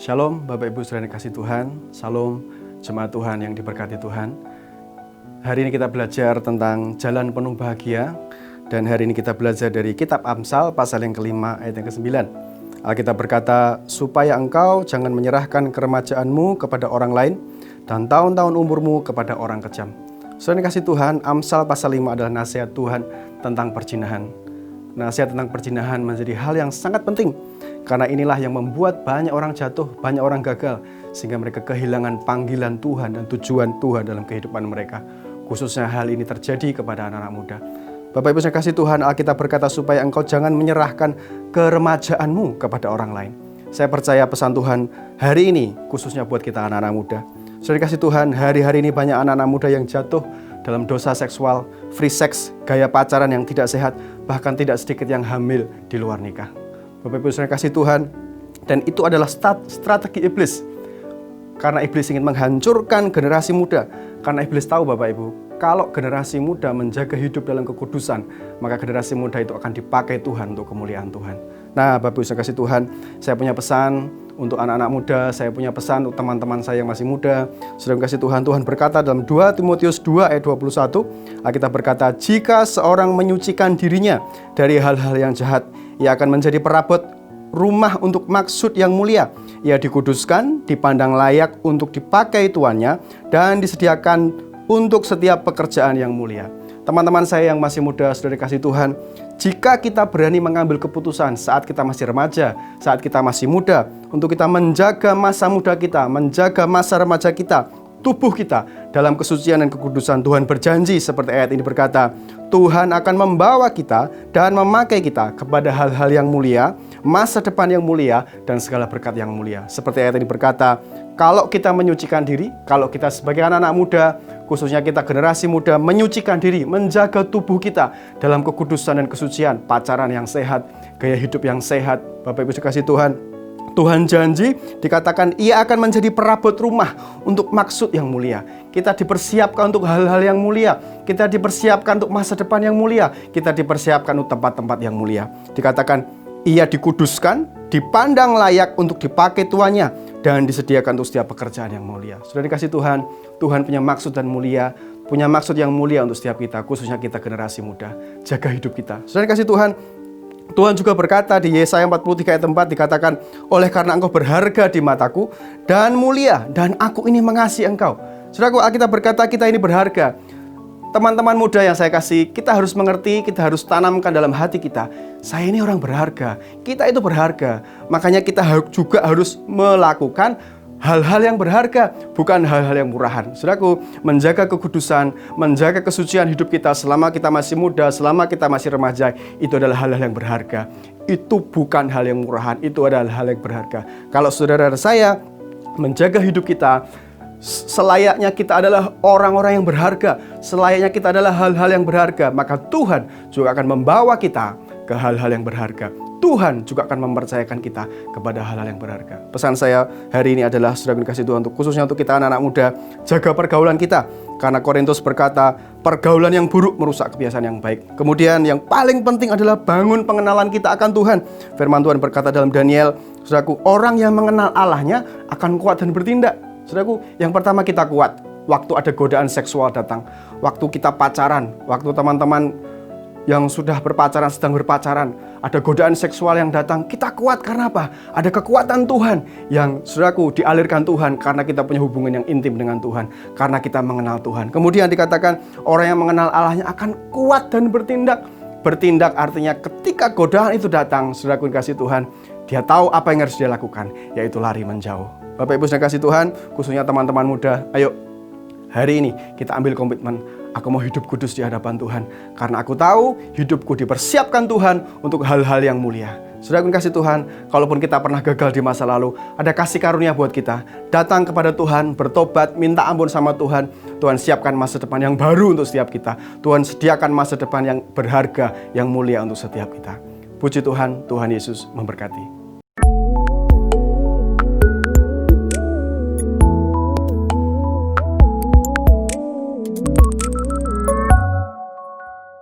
Shalom Bapak Ibu saudara kasih Tuhan, Shalom jemaat Tuhan yang diberkati Tuhan. Hari ini kita belajar tentang jalan penuh bahagia. Dan hari ini kita belajar dari kitab Amsal pasal yang kelima ayat yang ke-9. Alkitab berkata, supaya engkau jangan menyerahkan keremajaanmu kepada orang lain dan tahun-tahun umurmu kepada orang kejam. Saudara kasih Tuhan, Amsal pasal 5 adalah nasihat Tuhan tentang perzinahan. Nasihat tentang perzinahan menjadi hal yang sangat penting. Karena inilah yang membuat banyak orang jatuh, banyak orang gagal. Sehingga mereka kehilangan panggilan Tuhan dan tujuan Tuhan dalam kehidupan mereka. Khususnya hal ini terjadi kepada anak-anak muda. Bapak Ibu saya kasih Tuhan, Alkitab berkata supaya engkau jangan menyerahkan keremajaanmu kepada orang lain. Saya percaya pesan Tuhan hari ini khususnya buat kita anak-anak muda. Saudara kasih Tuhan, hari-hari ini banyak anak-anak muda yang jatuh dalam dosa seksual, free sex, gaya pacaran yang tidak sehat, bahkan tidak sedikit yang hamil di luar nikah. Bapak Ibu saudara kasih Tuhan, dan itu adalah strategi iblis. Karena iblis ingin menghancurkan generasi muda. Karena iblis tahu Bapak Ibu, kalau generasi muda menjaga hidup dalam kekudusan, maka generasi muda itu akan dipakai Tuhan untuk kemuliaan Tuhan. Nah Bapak Ibu saudara kasih Tuhan, saya punya pesan untuk anak-anak muda, saya punya pesan untuk teman-teman saya yang masih muda. Saudara kasih Tuhan, Tuhan berkata dalam 2 Timotius 2 ayat 21, Alkitab berkata, jika seorang menyucikan dirinya dari hal-hal yang jahat, ia akan menjadi perabot rumah untuk maksud yang mulia. Ia dikuduskan, dipandang layak untuk dipakai tuannya, dan disediakan untuk setiap pekerjaan yang mulia. Teman-teman saya yang masih muda, saudara kasih Tuhan, jika kita berani mengambil keputusan saat kita masih remaja, saat kita masih muda, untuk kita menjaga masa muda kita, menjaga masa remaja kita, tubuh kita dalam kesucian dan kekudusan, Tuhan berjanji seperti ayat ini berkata, Tuhan akan membawa kita dan memakai kita kepada hal-hal yang mulia, masa depan yang mulia, dan segala berkat yang mulia. Seperti ayat ini berkata, kalau kita menyucikan diri, kalau kita sebagai anak-anak muda, khususnya kita generasi muda, menyucikan diri, menjaga tubuh kita dalam kekudusan dan kesucian, pacaran yang sehat, gaya hidup yang sehat, Bapak Ibu kasih Tuhan, Tuhan janji dikatakan ia akan menjadi perabot rumah untuk maksud yang mulia. Kita dipersiapkan untuk hal-hal yang mulia. Kita dipersiapkan untuk masa depan yang mulia. Kita dipersiapkan untuk tempat-tempat yang mulia. Dikatakan ia dikuduskan, dipandang layak untuk dipakai tuannya, dan disediakan untuk setiap pekerjaan yang mulia. Sudah dikasih Tuhan, Tuhan punya maksud dan mulia, punya maksud yang mulia untuk setiap kita, khususnya kita generasi muda. Jaga hidup kita. Sudah dikasih Tuhan, Tuhan juga berkata di Yesaya 43 ayat 4 dikatakan, oleh karena engkau berharga di mataku dan mulia, dan aku ini mengasihi engkau. Saudaraku, Alkitab berkata kita ini berharga. Teman-teman muda yang saya kasih, kita harus mengerti, kita harus tanamkan dalam hati kita, saya ini orang berharga, kita itu berharga. Makanya kita juga harus melakukan hal-hal yang berharga, bukan hal-hal yang murahan. Saudaraku, menjaga kekudusan, menjaga kesucian hidup kita selama kita masih muda, selama kita masih remaja, itu adalah hal-hal yang berharga. Itu bukan hal yang murahan, itu adalah hal yang berharga. Kalau saudara saya menjaga hidup kita, selayaknya kita adalah orang-orang yang berharga, selayaknya kita adalah hal-hal yang berharga, maka Tuhan juga akan membawa kita ke hal-hal yang berharga. Tuhan juga akan mempercayakan kita kepada hal-hal yang berharga. Pesan saya hari ini adalah, saudara kasih Tuhan, khususnya untuk kita anak-anak muda, jaga pergaulan kita. Karena Korintus berkata, pergaulan yang buruk merusak kebiasaan yang baik. Kemudian yang paling penting adalah bangun pengenalan kita akan Tuhan. Firman Tuhan berkata dalam Daniel, saudaraku, orang yang mengenal Allahnya akan kuat dan bertindak. Saudaraku, yang pertama kita kuat waktu ada godaan seksual datang, waktu kita pacaran, waktu teman-teman yang sudah berpacaran, sedang berpacaran, ada godaan seksual yang datang, kita kuat karena apa? Ada kekuatan Tuhan yang, saudaraku, dialirkan Tuhan karena kita punya hubungan yang intim dengan Tuhan, karena kita mengenal Tuhan. Kemudian dikatakan orang yang mengenal Allahnya akan kuat dan bertindak. Bertindak artinya ketika godaan itu datang, saudaraku kasih Tuhan, dia tahu apa yang harus dia lakukan, yaitu lari menjauh. Bapak Ibu saudara kasih Tuhan, khususnya teman-teman muda, ayo hari ini kita ambil komitmen. Aku mau hidup kudus di hadapan Tuhan, karena aku tahu hidupku dipersiapkan Tuhan untuk hal-hal yang mulia. Saudara kasih Tuhan, kalaupun kita pernah gagal di masa lalu, ada kasih karunia buat kita. Datang kepada Tuhan, bertobat, minta ampun sama Tuhan. Tuhan siapkan masa depan yang baru untuk setiap kita. Tuhan sediakan masa depan yang berharga, yang mulia untuk setiap kita. Puji Tuhan, Tuhan Yesus memberkati.